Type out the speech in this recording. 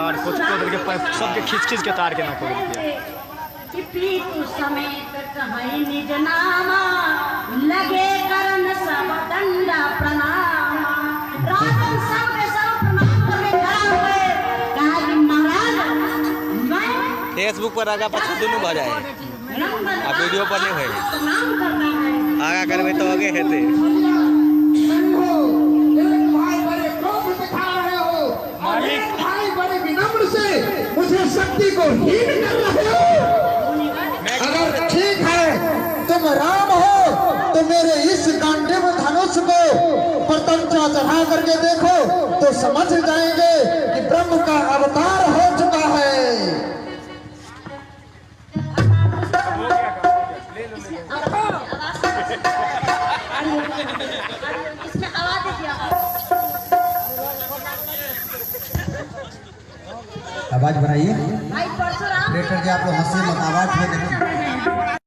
तार खोद खोद के सबके खींच खींच के तार के ना खोद के प्रीतु समेत कहीं निज नामा लगे करन सब दंडा प्रणाम राजन सब के सब प्रणाम करने खड़ा हुए कहा कि महाराज मैं फेसबुक पर आगा पछा दोनों भा जाए अब वीडियो पर नहीं होए प्रणाम करना है आगा करबे तो आगे हेते भाई बड़े विनम्र से मुझे शक्ति को हीन कर रहे हो। अगर ठीक है तुम राम हो तो मेरे इस गांडीव धनुष को प्रतंचा चढ़ा करके देखो तो समझ जाएंगे कि ब्रह्म का अवतार हो चुका है। इसमें आवाज दिया आवाज बनाइए भाई परशुराम लेटर जी आप लोग हंसी मत आवाज में देखिए